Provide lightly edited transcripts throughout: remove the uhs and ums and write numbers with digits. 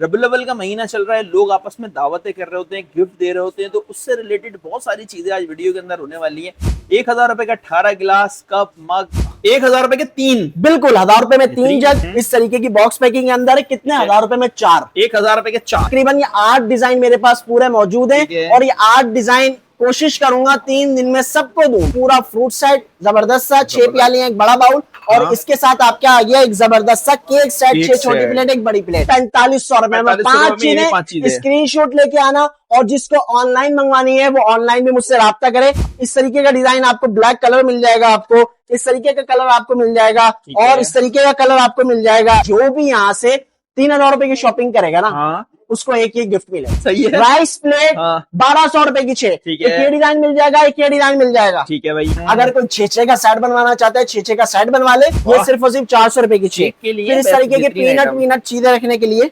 रबीउल अव्वल का महीना चल रहा है, लोग आपस में दावतें कर रहे होते हैं, गिफ्ट दे रहे होते हैं, तो उससे रिलेटेड बहुत सारी चीजें आज वीडियो के अंदर होने वाली हैं। 1000 रुपए का 18 गिलास, कप, मग, 1000 रुपए के 3, बिल्कुल 1000 रुपए में 3 जग इस तरीके की बॉक्स पैकिंग के अंदर है। कितने 1000 रुपए में 4, 1000 रुपए के 4। तकरीबन ये 8 डिजाइन मेरे पास पूरे मौजूद है और ये 8 डिजाइन कोशिश करूंगा 3 दिन में सबको दूं। पूरा फ्रूट सेट जबरदस्त सा, 6 प्यालियां, एक बड़ा बाउल और इसके साथ आपका आ गया एक जबरदस्त सा केक सेट, 6 छोटी प्लेट, एक बड़ी प्लेट। 4500 रुपए में 5 चीजें। स्क्रीनशॉट लेके आना और जिसको ऑनलाइन मंगवानी है वो ऑनलाइन भी मुझसे राब्ता करे। इस तरीके का डिजाइन आपको ब्लैक कलर मिल जाएगा, आपको इस तरीके का कलर आपको मिल जाएगा और इस तरीके का कलर आपको मिल जाएगा। जो भी यहाँ से 3000 रुपए की शॉपिंग करेगा ना उसको एक गिफ्ट मिलेगा। सही है। राइस प्लेट 1200 रुपए की 6, एक ये डिजाइन मिल जाएगा, एक ये डिजाइन मिल जाएगा। ठीक है भाई। अगर कोई 6 का सेट बनवाना चाहता है 6 का सेट बनवा ले, ये सिर्फ और सिर्फ 400 रुपए की 6। फिर इस तरीके के पीनट चीजें रखने के लिए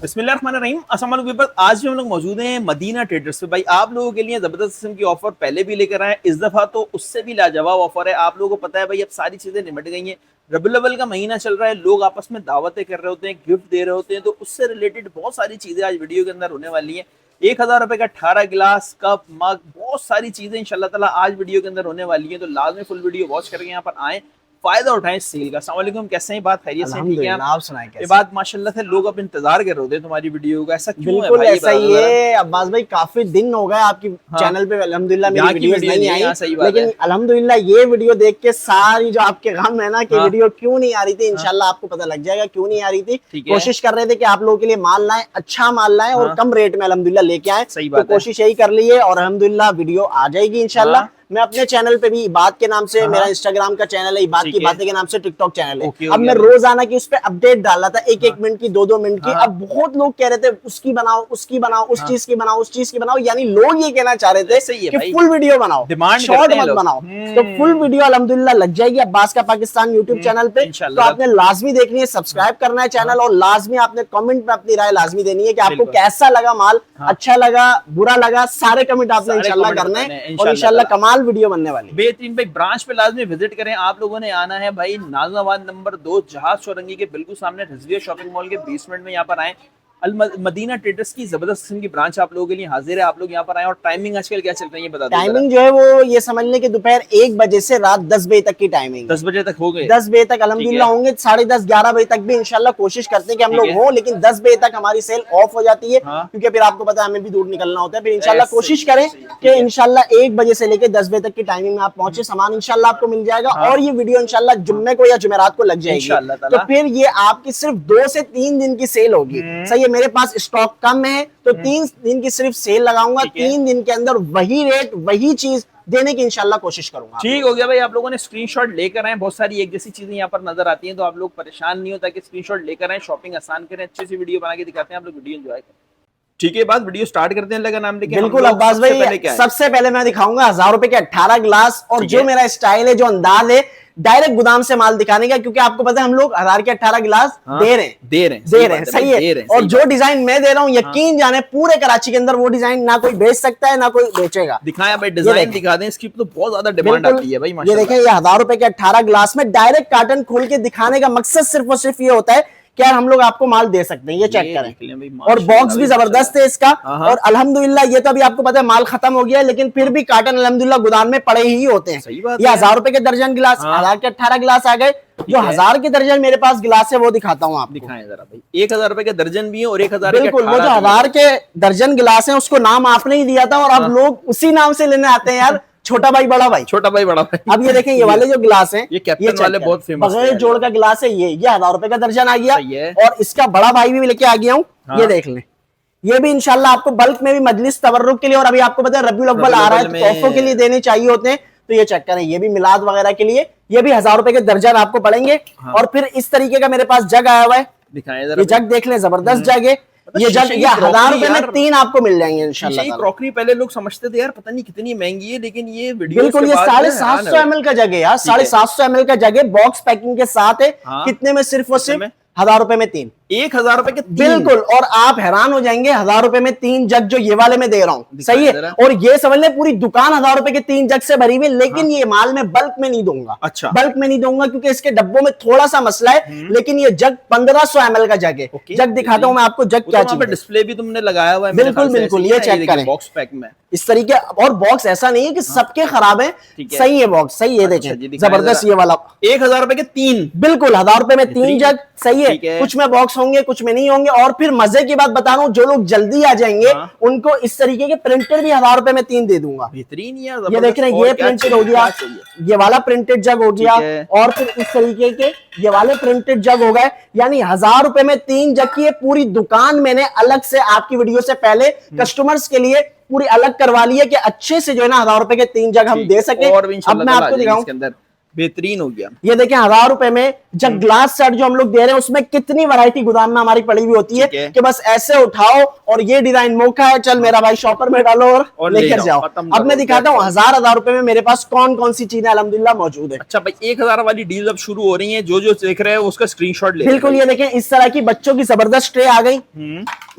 बिस्मिल्लाहिर्रहमानिर्रहीम। अस्सलाम वालेकुम व्यूअर्स, आज भी हम लोग मौजूद हैं मदीना ट्रेडर्स पे। भाई आप लोगों के लिए जबरदस्त किस्म की ऑफर पहले भी लेकर आए, इस दफा तो उससे भी लाजवाब ऑफर है। आप लोगों को पता है भाई अब सारी चीजें निमट गई हैं, रबीउल अव्वल का महीना चल रहा है, लोग आपस में दावतें कर रहे होते हैं, गिफ्ट दे रहे होते हैं, तो उससे रिलेटेड बहुत सारी चीजें आज वीडियो के अंदर होने वाली है। 1000 रुपए का 18 गिलास, कप, मग, बहुत सारी चीजें इंशाल्लाह ताला आज वीडियो के अंदर होने वाली है, तो लाजमी फुल वीडियो वॉच करके यहाँ पर आए, फायदा उठाएं सेल का। अस्सलाम वालेकुम, कैसे हैं? बात खैरियत से? ठीक है, आप सुनाएं कैसे? ये बात माशाल्लाह से लोग अब इंतजार कर रहे होते हैं तुम्हारी वीडियो का, ऐसा क्यों है बिल्कुल भाई? ऐसा ही है अब्बास भाई, काफी दिन हो गए आपकी चैनल पे अल्हम्दुलिल्लाह मेरी वीडियोस नहीं आई, लेकिन अल्हम्दुलिल्लाह ये वीडियो देख के सारी जो आपके गम है ना कि वीडियो क्यों नहीं आ रही थी, इंशाल्लाह आपको पता लग जाएगा क्यों नहीं आ रही थी। कोशिश कर रहे थे कि आप लोगों के लिए माल लाएं, अच्छा माल लाएं और कम रेट में अल्हम्दुलिल्लाह लेके आए, तो कोशिश यही कर ली है और अल्हम्दुलिल्लाह वीडियो आ जाएगी इंशाल्लाह। मैं अपने चैनल पे भी इबाद के नाम से, मेरा इंस्टाग्राम का चैनल है, इबाद की बातें के नाम से टिकटॉक चैनल है। अब मैं रोजाना की उस पर अपडेट डाल रहा था, 1-1 मिनट की, 2-2 मिनट की। अब बहुत लोग कह रहे थे उसकी बनाओ, उसकी बनाओ, उस चीज की बनाओ, उस चीज की बनाओ, यानी लोग ये कहना चाह रहे थे कि फुल वीडियो बनाओ, शॉर्ट मत बनाओ। तो फुल वीडियो अल्हम्दुलिल्लाह लग जाएगी अब्बास का पाकिस्तान यूट्यूब चैनल पे, तो आपने लाजमी देखनी है, सब्सक्राइब करना है चैनल और लाजमी आपने कमेंट में अपनी राय लाजमी देनी है कि आपको कैसा लगा माल, अच्छा लगा, बुरा लगा, सारे कमेंट आपने इंशाल्लाह करना है और इंशाल्लाह कमाल वीडियो बनने वाली। बेहतरीन भाई, ब्रांच पे लाजमी विजिट करें, आप लोगों ने आना है भाई, नाजनाबाद नंबर 2 जहाज चौरंगी के बिल्कुल सामने रिजविया शॉपिंग मॉल के बेसमेंट में यहाँ पर आए। मदीना ट्रेडर्स की जबरदस्त किस्म की ब्रांच आप लोगों के लिए हाजिर है, आप लोग यहाँ पर आए। और टाइमिंग आजकल क्या चल रही है बता दो। टाइमिंग जो है वो ये समझ लें कि दोपहर 1 बजे से रात 10 बजे तक की टाइमिंग। 10 बजे तक हो गए? 10 बजे तक अल्हम्दुलिल्लाह होंगे, 10:30 11 बजे तक भी इंशाल्लाह कोशिश करते हैं कि हम लोग हों, लेकिन 10 बजे तक हमारी सेल ऑफ हो जाती है क्योंकि फिर आपको पता है हमें भी दूर निकलना होता है। फिर इंशाल्लाह कोशिश करें कि इंशाल्लाह 1 बजे से लेकर 10 बजे तक की टाइमिंग में आप पहुंचे, सामान इंशाल्लाह आपको मिल जाएगा और ये वीडियो इंशाल्लाह जुम्मे को या जुमेरात को लग जाएगी, तो फिर ये आपकी सिर्फ 2 से 3 दिन की सेल होगी। सही है, मेरे पास स्टॉक कम है तो 3 दिन की सिर्फ सेल लगाऊंगा, 3 दिन के अंदर वही रेट वही चीज देने की इंशाल्लाह कोशिश करूंगा। ठीक हो गया भाई, आप लोगों ने स्क्रीनशॉट लेकर आए, बहुत सारी एक जैसी चीजें यहाँ पर नजर आती हैं, तो आप लोग परेशान नहीं होता कि स्क्रीनशॉट लेकर आए, शॉपिंग आसान करें, अच्छी सी वीडियो बना के दिखाते हैं, आप लोग वीडियो एंजॉय करें। ठीक है, बात वीडियो स्टार्ट करते हैं अल्लाह का नाम लेके। बिल्कुल अब्बास भाई, सबसे पहले मैं दिखाऊंगा 1000 रुपए के 18 गिलास और जो मेरा स्टाइल है, जो अंदाज है, डायरेक्ट गोदाम से माल दिखाने का, क्योंकि आपको पता है हम लोग 1000 के 18 गिलास दे रहे हैं, सही है। और जो डिजाइन मैं दे रहा हूँ, यकीन जाने पूरे कराची के अंदर वो डिजाइन ना कोई बेच सकता है ना कोई बेचेगा। दिखाएं भाई, डिजाइन दिखा दें, इसकी तो बहुत ज्यादा डिमांड आती है भाई। ये देखें, ये 1000 रुपए के 18 गिलास में डायरेक्ट कार्टन खोल के दिखाने का मकसद सिर्फ और सिर्फ ये होता है क्या हम लोग आपको माल दे सकते हैं, ये चेक करें। और बॉक्स भी जबरदस्त है इसका, और अल्हम्दुलिल्लाह ये तो अभी आपको पता है माल खत्म हो गया है, लेकिन फिर भी कार्टन अल्हम्दुलिल्लाह गोदाम में पड़े ही होते हैं। ये 1000 रुपए के दर्जन गिलास, 1000 के 18 गिलास आ गए। जो 1000 के दर्जन मेरे पास गिलास है वो दिखाता हूँ आपको। दिखाएं जरा भाई। 1000 रुपए के दर्जन भी है और 1000 बिल्कुल, वो जो 1000 के दर्जन गिलास है उसको नाम आपने ही दिया था और अब लोग उसी नाम से लेने आते हैं यार, छोटा भाई बड़ा भाई, छोटा भाई बड़ा भाई। अब ये देखें, ये वाले जो गिलास हैं, ये कैप्टन वाले बहुत फेमस बगैर जोड़ का गिलास है, ये 1000 रुपए का दर्जन आ गया। और इसका बड़ा भाई भी लेके आ गया हूँ, ये देख लें। ये भी इंशाल्लाह आपको बल्क में भी मजलिस तबर्रुक के लिए, और अभी आपको पता है रबीउल अव्वल आ रहा है तो तोहफों के लिए देने चाहिए होते हैं, तो ये चेक करें, ये भी मिलाद वगैरह के लिए, ये भी 1000 रुपए के दर्जन आपको पड़ेंगे। और फिर इस तरीके का मेरे पास जग आया हुआ है, ये जग देख लें, जबरदस्त जग है। ये जग 1000 रुपए में 3 आपको मिल जाएंगे इंशाल्लाह। क्रॉकरी पहले लोग समझते थे यार पता नहीं कितनी महंगी है, लेकिन ये वीडियो बिल्कुल ये 750 ml का जग है यार, 750 ml का जग है, बॉक्स पैकिंग के साथ है। कितने में? सिर्फ और सिर्फ 1000 रुपए में 3। 1000 रुपए के 3। बिल्कुल, और आप हैरान हो जाएंगे 1000 रुपए में 3 जग जो ये वाले में दे रहा हूँ, सही है। और ये समझ ले पूरी दुकान 1000 रुपए के 3 जग से भरी हुई, लेकिन ये माल मैं बल्क में नहीं दूंगा। अच्छा, बल्क में नहीं दूंगा क्योंकि इसके डब्बों में थोड़ा सा मसला है, लेकिन ये जग 1500 ml का जग है। जग दिखाता हूँ मैं आपको, जग क्या चीज है। डिस्प्ले भी तुमने लगाया हुआ है। बिल्कुल बिल्कुल, ये चेक करें बॉक्स पैक में इस तरीके। और बॉक्स ऐसा नहीं है कि सबके खराब है, सही है बॉक्स, सही है। देखें जबरदस्त ये वाला 1000 रुपए के 3। बिल्कुल 1000 रुपए में 3 जग, सही है। कुछ में बॉक्स होंगे, कुछ में नहीं होंगे। और फिर मजे की बात बता रहा हूँ, जो लोग जल्दी आ जाएंगे उनको इस तरीके के प्रिंटेड भी 1000 रुपए में 3 दे दूंगा। बेहतरीन ये देख रहे हैं, ये प्रिंटेड हो गया, ये वाला प्रिंटेड जग हो गया, और फिर इस तरीके के ये वाले प्रिंटेड जग हो गए। यानी 1000 रुपए में 3 जग की पूरी दुकान मैंने अलग से आपकी वीडियो से पहले कस्टमर्स के लिए पूरी अलग करवा ली है कि अच्छे से जो है ना 1000 रुपए के 3 जग हम दे सके। अब मैं आपको दिखाऊं, बेहतरीन हो गया। ये देखें 1000 रुपए में जब ग्लास सेट जो हम लोग दे रहे हैं उसमें कितनी वैरायटी गोदाम में हमारी पड़ी हुई होती है कि बस ऐसे उठाओ और ये डिजाइन मौका है, चल मेरा भाई शॉपर में डालो और लेकर जाओ। अब मैं दिखाता हूँ 1000 रुपए में मेरे पास कौन कौन सी चीजें अल्हम्दुलिल्लाह मौजूद है। अच्छा भाई, 1000 वाली डील अब शुरू हो रही है, जो जो देख रहे हैं उसका स्क्रीनशॉट ले। बिल्कुल, ये देखें इस तरह की बच्चों की जबरदस्त ट्रे आ गई,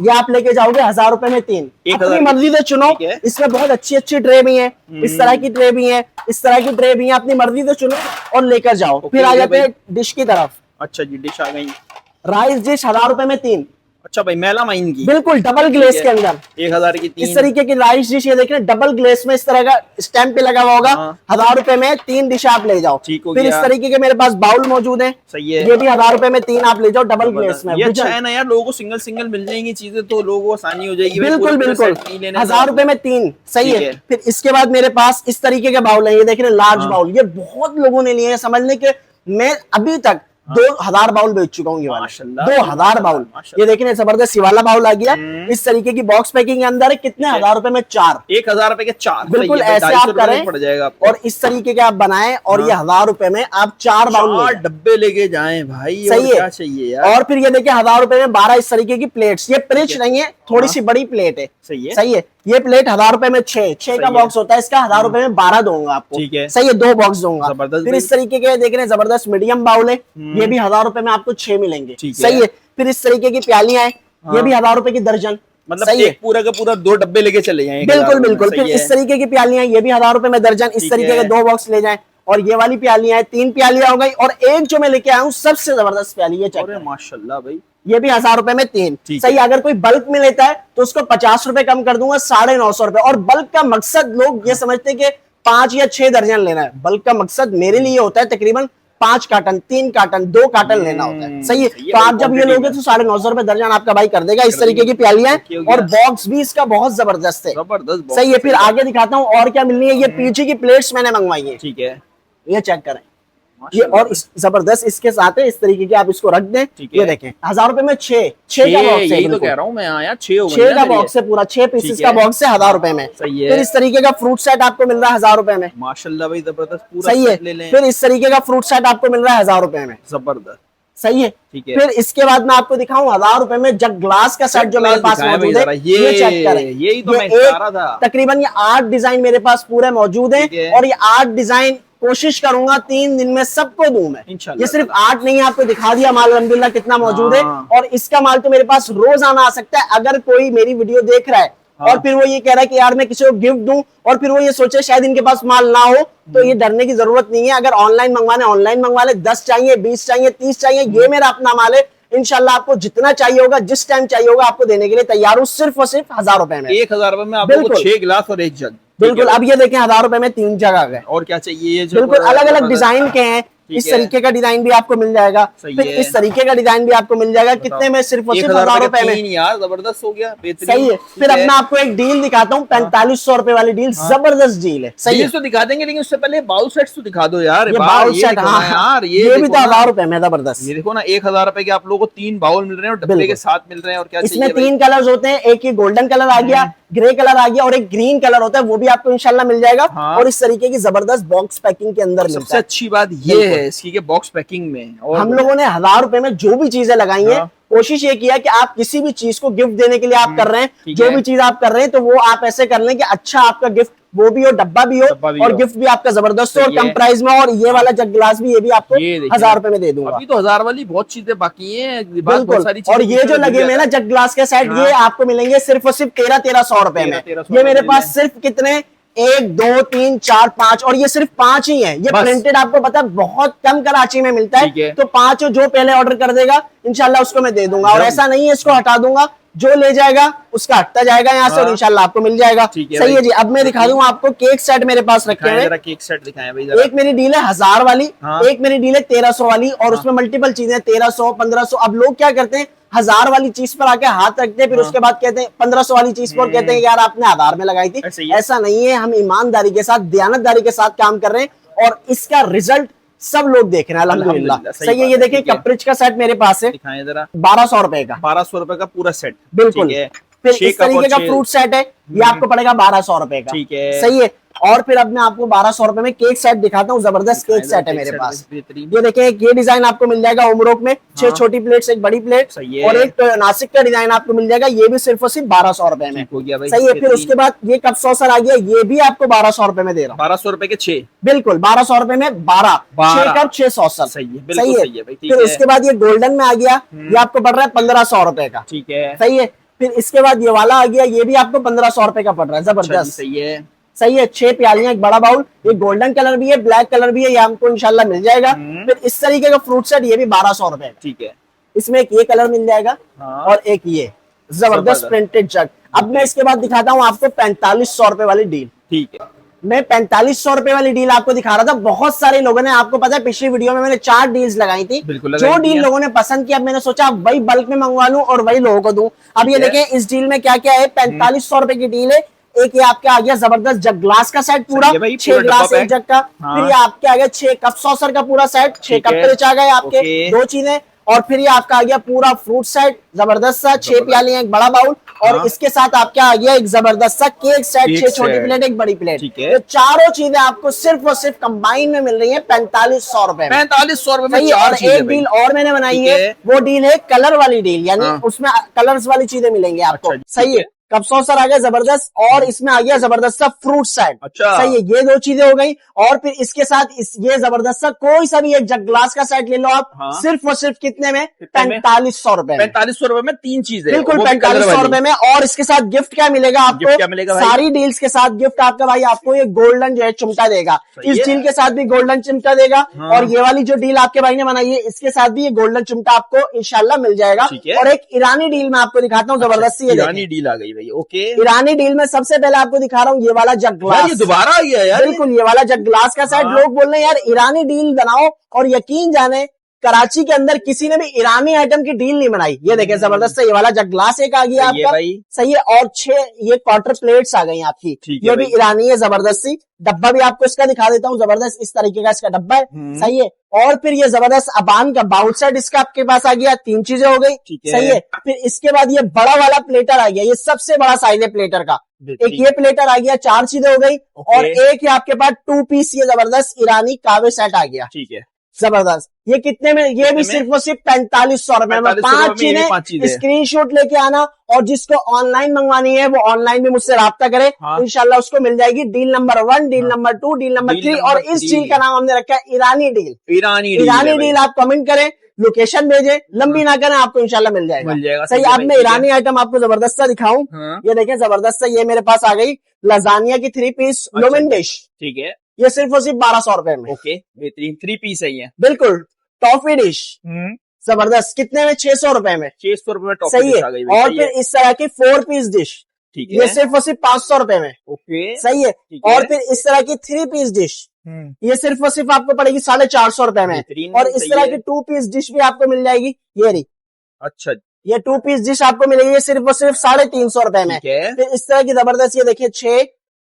ये आप लेके जाओगे 1000 रुपए में 3। अपनी मर्जी से चुनो, इसमें बहुत अच्छी अच्छी ट्रे भी है, इस तरह की ट्रे भी है, इस तरह की ट्रे भी है, अपनी मर्जी से चुनो और लेकर जाओ। फिर आ जाते हैं डिश की तरफ। अच्छा जी, डिश आ गई। राइस डिश 1000 रुपए में 3। अच्छा भाई, मेलामाइन की, बिल्कुल डबल ग्लेस के अंदर 1000 की 3। इस तरीके की राइस डिश, ये देख रहे हैं डबल ग्लेस में इस तरह का स्टैंप पे लगा हुआ होगा। 1000 रुपए में 3 डिश आप ले जाओ। फिर इस तरीके के मेरे पास बाउल मौजूद है, सही है, ये भी 1000 रुपए में 3 आप ले जाओ डबल ग्लेस में। ये अच्छा है ना यार, लोगों को सिंगल सिंगल मिल जाएंगी चीजें तो लोगों को आसानी हो जाएगी। बिल्कुल बिल्कुल, 1000 रुपए में 3, सही है। फिर इसके बाद मेरे पास इस तरीके के बाउल है, ये देख रहे हैं लार्ज बाउल, ये बहुत लोगों ने लिए हैं। समझने के मैं अभी तक 2000 बाउल बेच चुका हूँ, ये वाला 2000 बाउल। ये देखिए जबरदस्त वाला बाउल आ गया इस तरीके की बॉक्स पैकिंग के अंदर है। कितने 1000 रुपए में 4, 1000 रुपए के 4। बिल्कुल ऐसे आप करें पड़ जाएगा और इस तरीके के आप बनाएं और ये 1000 रुपए में आप 4 बाउल डब्बे लेके जाएं भाई, सही है। क्या चाहिए यार। और फिर ये देखिए 1000 रुपए में 12 इस तरीके की प्लेट्स, ये प्रिच नहीं है, थोड़ी सी बड़ी प्लेट है, सही है। ये प्लेट 1000 रुपए में 6 का बॉक्स होता है, इसका 1000 रुपए में 12 दूंगा आपको, सही है, 2 बॉक्स दूंगा। फिर इस तरीके के देख रहे हैं जबरदस्त मीडियम बाउल है, ये भी 1000 रुपए में आपको 6 मिलेंगे, सही है। फिर इस तरीके की प्यालियां हैं, ये भी 1000 रुपए की दर्जन, मतलब सही एक पूरा का पूरा 2 डब्बे लेके चले जाएं। बिल्कुल बिल्कुल। फिर इस तरीके की प्यालियां, ये भी 1000 रुपए में दर्जन, इस तरीके के 2 बॉक्स ले जाएं। और ये वाली प्यालियां हैं, 3 प्यालियां हो गई। और एक जो मैं लेके आया हूँ सबसे जबरदस्त प्याली है, चेक माशाल्लाह भाई, ये भी 1000 रुपए में 3, सही। अगर कोई बल्क में लेता है तो उसको 50 रुपए कम कर दूंगा, 950 रुपए। और बल्क का मकसद लोग ये समझते हैं कि 5 या 6 दर्जन लेना है, बल्क का मकसद मेरे लिए होता है तकरीबन 5 कार्टन, 3 कार्टन, 2 कार्टन लेना होता है, सही है। तो आप जब ये लोगे तो 950 रुपए दर्जन आपका भाई कर देगा। इस तरीके की प्यालियां और बॉक्स भी इसका बहुत जबरदस्त है, सही है। फिर आगे दिखाता हूँ और क्या मिलनी है। ये पीछे की प्लेट्स मैंने मंगवाई है, ठीक है, ये चेक करें, ये और जबरदस्त इसके साथ है, इस तरीके के आप इसको रख दें। ये देखें 1000 रुपए में 6 का बॉक्स है, तो कह रहा हूं मैं यार 6 का बॉक्स है पूरा, 6 पीसेस का बॉक्स है 1000 रुपए में। फिर इस तरीके का फ्रूट सेट आपको मिल रहा है 1000 रुपए में, माशाल्लाह भाई जबरदस्त, पूरा सही है। फिर इस तरीके का फ्रूट सेट आपको मिल रहा है 1000 रुपए में, जबरदस्त, सही है। फिर इसके बाद मैं आपको दिखाऊं 1000 रुपए में जग ग्लास का सेट जो मेरे पास मौजूद है, ये चेक करें। यही तो मैं चाह रहा था। तकरीबन ये 8 डिजाइन मेरे पास पूरे मौजूद है और ये 8 डिजाइन कोशिश करूंगा 3 दिन में सबको दूं मैं। ये सिर्फ 8 नहीं है, आपको दिखा दिया माल अल्हम्दुलिल्लाह कितना मौजूद है। और इसका माल तो मेरे पास रोजाना आ सकता है। अगर कोई मेरी वीडियो देख रहा है और फिर वो ये कह रहा है कि यार मैं किसी को गिफ्ट दूं और फिर वो ये सोचे शायद इनके पास माल ना हो, तो ये डरने की जरूरत नहीं है। अगर ऑनलाइन मंगवाने ऑनलाइन मंगवा ले, 10 चाहिए, 20 चाहिए, 30 चाहिए, ये मेरा अपना माल है। इंशाल्लाह आपको जितना चाहिए होगा, जिस टाइम चाहिए होगा, आपको देने के लिए तैयार हूँ, सिर्फ और सिर्फ 1000 रुपए में। 1000 रुपए में आपको 6 गिलास और 1 जग, बिल्कुल। अब ये देखें 1000 रुपए में 3 जग आ गए। और क्या चाहिए, बिल्कुल अलग अलग डिजाइन के हैं, इस तरीके का डिजाइन भी आपको मिल जाएगा, फिर इस तरीके का डिजाइन भी आपको मिल जाएगा। कितने में, सिर्फ और सिर्फ 1000 रुपए में यार, जबरदस्त हो गया, सही है। फिर अब मैं आपको एक डील दिखाता हूँ, 4500 रुपए वाली डील, जबरदस्त डील है, सही है। तो दिखा देंगे, लेकिन उससे पहले बाउल सेट्स तो दिखा दो यार। बाउल सेट यार, ये भी तो 1000 रुपए में जबरदस्त। ये देखो ना, 1000 रुपए के आप लोगों को 3 बाउल मिल रहे हैं और डब्बे के साथ मिल रहे हैं। और क्या इसमें 3 कलर्स होते हैं, एक ये गोल्डन कलर आ गया, ग्रे कलर आ गया और एक ग्रीन कलर होता है, वो भी आपको इंशाल्लाह मिल जाएगा। और इस तरीके की जबरदस्त बॉक्स पैकिंग के अंदर मिलता है। सबसे अच्छी बात ये है इसकी कि बॉक्स पैकिंग में और हम लोगों ने 1000 रुपए में जो भी चीजें लगाई हैं कोशिश ये किया कि आप किसी भी चीज को गिफ्ट देने के लिए आप कर रहे हैं, जो भी चीज आप कर रहे हैं, तो वो आप ऐसे कर लें कि अच्छा आपका गिफ्ट वो भी हो, डब्बा भी हो और गिफ्ट भी आपका जबरदस्त हो और कम प्राइस में। और ये वाला जग गिलास भी, ये भी आपको 1000 रुपए में दे दूंगा। अभी तो 1000 वाली बहुत चीजें बाकी हैं, बिल्कुल। और ये जो लगे हुए ना जग गिलास के सेट, ये आपको मिलेंगे सिर्फ और सिर्फ 1300 रुपए में। ये मेरे पास सिर्फ कितने, 1 2 3 4 5, और ये सिर्फ 5 ही है। ये प्रिंटेड आपको पता है बहुत कम कराची में मिलता है, तो 5 जो पहले ऑर्डर कर देगा इंशाल्लाह उसको मैं दे दूंगा। और ऐसा नहीं है इसको हटा दूंगा, जो ले जाएगा उसका हटता जाएगा यहाँ से और इंशाल्लाह आपको मिल जाएगा। सही है जी। अब मैं दिखा दूंगा आपको केक सेट मेरे पास रखे हैं। केक सेट दिखाएं भाई। एक मेरी डील है 1000 वाली, एक मेरी डील है 1300 वाली, और उसमें मल्टीपल चीजें 1300 1500। अब लोग क्या करते हैं, 1000 वाली चीज पर आके हाथ रखते हैं, फिर उसके बाद कहते हैं 1500 वाली चीज पर कहते हैं यार आपने आधार में लगाई थी। ऐसा नहीं है, हम ईमानदारी के साथ, दयानतदारी के साथ काम कर रहे हैं और इसका रिजल्ट सब लोग देख रहे हैं अल्हम्दुलिल्लाह। सही है। ये देखिए कपरिच का सेट मेरे पास है, दिखाएं जरा। 1200 रुपए का, 1200 रुपए का पूरा सेट। बिल्कुल। फिर इस तरीके का फ्रूट सेट है, ये आपको पड़ेगा 1200 रुपए का। ठीक है। सही है। और फिर अब मैं आपको 1200 रुपए में केक सेट दिखाता हूँ। जबरदस्त केक सेट है मेरे पास। ये देखें, ये डिजाइन आपको मिल जाएगा उमरोक में, 6 छोटी प्लेट्स, एक बड़ी प्लेट, और एक नासिक का डिजाइन आपको मिल जाएगा। ये भी सिर्फ और सिर्फ 1200 रुपए में। सही है। फिर उसके बाद ये कप सॉसर आ गया, ये भी आपको 1200 रुपए में दे रहा हूँ। 1200 रुपए के 6। बिल्कुल 1200 रुपए में 12 6 कप 6 सॉसर। सही है। सही है। फिर उसके बाद ये गोल्डन में आ गया, ये आपको पड़ रहा है 1500 रुपए का। ठीक है। सही है। फिर इसके बाद ये वाला आ गया, ये भी आपको 1500 रुपए का पड़ रहा है। जबरदस्त। सही है। सही है। 6 प्यालियां, एक बड़ा बाउल, ये गोल्डन कलर भी है, ब्लैक कलर भी है, ये हमको इंशाल्लाह मिल जाएगा। फिर इस तरीके का फ्रूट सेट, ये भी 1200 रुपए। ठीक है। इसमें एक ये कलर मिल जाएगा और एक ये जबरदस्त प्रिंटेड जग। अब मैं इसके बाद दिखाता हूँ आपको 4500 रुपए वाली डील। ठीक है। मैं 4500 रुपए वाली डील आपको दिखा रहा था। बहुत सारे लोगों ने, आपको पता है पिछली वीडियो में मैंने 4 डील्स लगाई थी, जो डील लोगों ने पसंद किया, मैंने सोचा अब वही बल्क में मंगवा लूं और वही लोगों को दूं। अब ये देखें इस डील में क्या क्या है। 4500 रुपए की डील है। एक ये आपके आ गया जबरदस्त जग ग्लास का सेट पूरा, 6 ग्लास एक जग का। फिर ये आपके आ गया 6 कप सॉसर का पूरा सेट, 6 कप पिच आ गए आपके, 2 चीजें। और फिर ये आपका आ गया पूरा फ्रूट सेट जबरदस्त सा, 6 प्यालियां, एक बड़ा बाउल, और इसके साथ आपके आ गया एक जबरदस्त सा केक सेट, 6 छोटी प्लेट, एक बड़ी प्लेट। तो चारों चीजें आपको सिर्फ और सिर्फ कंबाइन में मिल रही है 4500 रुपए में। 4500 रुपए में। और एक डील और मैंने बनाई है, वो डील है कलर वाली डील, यानी उसमें कलर्स वाली चीजें मिलेंगी आपको। सही है। कप सॉसर आ गया जबरदस्त, और इसमें आ गया जबरदस्त सा फ्रूट सेट। सही है। ये 2 चीजें हो गई। और फिर इसके साथ ये जबरदस्त सा कोई सा भी एक जग ग्लास का सेट ले लो आप, सिर्फ और सिर्फ कितने में, 4500 रुपए। 4500 रुपए में 3 चीजें, बिल्कुल 4500 रुपए में। और इसके साथ गिफ्ट क्या मिलेगा आपको, क्या मिलेगा सारी डील्स के साथ गिफ्ट आपका भाई आपको ये गोल्डन जो है चिमटा देगा। इस डील के साथ भी गोल्डन चिमटा देगा, और ये वाली जो डील आपके भाई ने बनाई है इसके साथ भी ये गोल्डन चिमटा आपको इंशाल्लाह मिल जाएगा। और एक ईरानी डील में आपको दिखाता हूँ जबरदस्त। ये ईरानी डील आ गई भाई। ओके। ईरानी डील में सबसे पहले आपको दिखा रहा हूँ ये वाला जग ग्लास। ये दोबारा आ गया यार। बिल्कुल ये वाला जग ग्लास का सेट। लोग बोल रहे हैं यार ईरानी डील बनाओ, और यकीन जाने कराची के अंदर किसी ने भी ईरानी आइटम की डील नहीं बनाई। ये देखें जबरदस्त ये वाला जग ग्लास एक आ गया आपका। सही है। और 6 ये क्वार्टर प्लेट्स आ गई आपकी, ये भी ईरानी है जबरदस्ती। डब्बा भी आपको इसका दिखा देता हूँ, जबरदस्त इस तरीके का इसका डब्बा है। सही है। और फिर ये जबरदस्त अबान का बाउल सेट इसका आपके पास आ गया। 3 चीजें हो गई। सही है। फिर इसके बाद ये बड़ा वाला प्लेटर आ गया, ये सबसे बड़ा साइज है प्लेटर का। एक ये प्लेटर आ गया, 4 चीजें हो गई। और एक ये आपके पास 2 पीस ये जबरदस्त ईरानी कावे सेट आ गया। ठीक है। जबरदस्त। ये कितने में, ये भी सिर्फ और सिर्फ 4500 रुपए में। 5 चीजें स्क्रीनशॉट लेके आना, और जिसको ऑनलाइन मंगवानी है वो ऑनलाइन भी मुझसे राब्ता करे। इंशाल्लाह उसको मिल जाएगी deal number 1, deal number 2, deal number 3। और इस डील का नाम हमने रखा है ईरानी डील। ईरानी डील आप कमेंट करें, लोकेशन भेजें, लंबी ना करें, आपको इंशाल्लाह मिल जाएगा। सही। अब मैं ईरानी आइटम आपको जबरदस्त सा दिखाऊं। ये देखें जबरदस्त सा, ये मेरे पास आ गई लजानिया की 3 पीस लोमेन डिश। ठीक है। ये सिर्फ और सिर्फ 1200 रुपए में। ओके। बेहतरीन 3 पीस है ये। बिल्कुल। टॉफी डिश जबरदस्त, कितने में, 600 रुपए में। 600 रुपए में टॉफी सही है। और फिर इस तरह की 4 पीस डिश, ये सिर्फ और सिर्फ 500 रुपए में। ओके। सही है। और फिर इस तरह की 3 पीस डिश, ये सिर्फ और सिर्फ आपको पड़ेगी 450 रुपए में। और इस तरह की 2 पीस डिश भी आपको मिल जाएगी, ये रही। अच्छा। ये 2 पीस डिश आपको मिलेगी, ये सिर्फ और सिर्फ 350 रुपए में। फिर इस तरह की जबरदस्त, ये देखिए 6,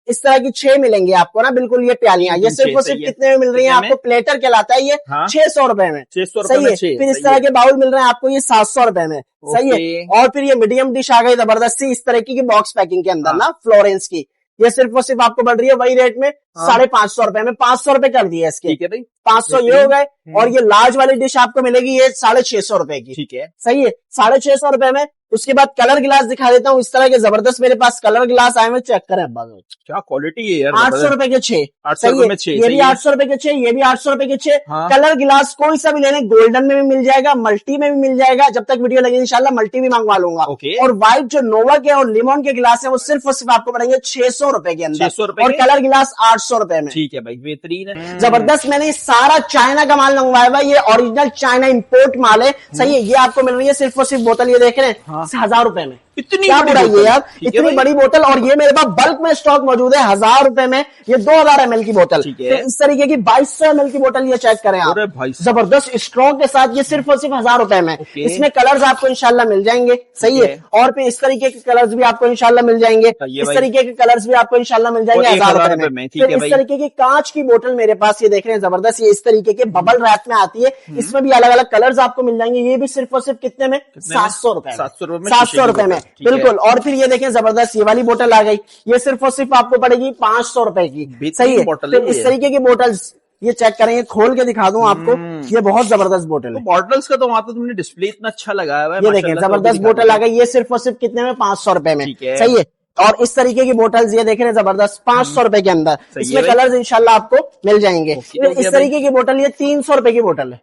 इस तरह की 6 मिलेंगे आपको ना, बिल्कुल ये प्यालियां। ये सिर्फ और सिर्फ कितने में मिल रही है आपको, प्लेटर कहलाता है ये। 600 रुपए में। 600 रुपए में। फिर इस तरह के बाउल मिल रहे हैं आपको, ये 700 रुपए में। सही है। और फिर ये मीडियम डिश आ गई जबरदस्ती, इस तरह की बॉक्स पैकिंग के अंदर ना, फ्लोरेंस की, ये सिर्फ और सिर्फ आपको बढ़ रही है वही रेट में 550 रुपए में, 500 रुपए कर दिए इसके। ठीक है भाई, 500 ये हो गए। और ये लार्ज वाली डिश आपको मिलेगी ये 650 रुपए की। ठीक है, सही है, 650 रुपए में। उसके बाद कलर गिलास दिखा देता हूँ, इस तरह के जबरदस्त मेरे पास कलर गिलास आए हुए, चेक करें अब्बा, क्या क्वालिटी है यार। 800 रुपए के 6। 800 रुपए में 6, ये भी 800 रुपए के 6, ये भी 800 रुपए के 6। कलर गिलास कोई सा भी लेने, गोल्डन में भी मिल जाएगा, मल्टी में भी मिल जाएगा, जब तक वीडियो लगेगी इंशाल्लाह मल्टी भी मंगवा लूंगा। और व्हाइट जो नोवा के और लिमोन के गिलास है वो सिर्फ और सिर्फ आपको पड़ेंगे 600 रुपए के अंदर, 600 रुपए और कलर गिलास 800 रुपए में। ठीक है भाई, बेहतरीन है, जबरदस्त। मैंने सारा चाइना का माल मंगवाया भाई, ये ओरिजिनल चाइना इंपोर्ट माल है। सही है, ये आपको मिल रही है सिर्फ और सिर्फ बोतल, ये देख रहे हैं 1000 रुपए में। इतनी क्या बुराई है यार, इतनी बड़ी बोतल। और ये मेरे पास बल्क में स्टॉक मौजूद है 1000 रुपए में, ये 2000 ml की बोतल। तो इस तरीके की 2200 ml की बोतल ये चेक करें आप, जबरदस्त स्ट्रॉक के साथ, ये सिर्फ और सिर्फ 1000 रुपए में। इसमें कलर्स आपको इंशाल्लाह मिल जाएंगे। सही है, और फिर इस तरीके के कलर्स भी आपको इंशाल्लाह मिल जाएंगे, इस तरीके के कलर्स भी आपको इंशाल्लाह मिल जाएंगे 1000 रुपए में। फिर इस तरीके की कांच की बोतल मेरे पास ये देख रहे हैं जबरदस्त, ये इस तरीके के बबल रैप में आती है, इसमें भी अलग अलग कलर्स आपको मिल जाएंगे। ये भी सिर्फ और सिर्फ कितने में, 700 रुपए, 700 रुपए में, बिल्कुल। और फिर ये देखें जबरदस्त ये वाली बोतल आ गई, ये सिर्फ और सिर्फ आपको पड़ेगी 500 रुपए की। सही है, फिर इस तरीके की बोतल्स ये चेक करेंगे, खोल के दिखा दूं आपको, ये बहुत जबरदस्त बोतल है। बॉटल्स का तो वहां तो तुमने डिस्प्ले इतना अच्छा लगाया हुआ है, ये देखें जबरदस्त बोतल आ गई, ये सिर्फ और सिर्फ कितने में, 500 रुपए में। सही है, और इस तरीके की बोतल्स ये देख रहे हैं जबरदस्त 500 रुपए के अंदर, इसमें कलर्स इंशाल्लाह आपको मिल जाएंगे। इस तरीके की बोतल ये 300 रुपए की बोतल है,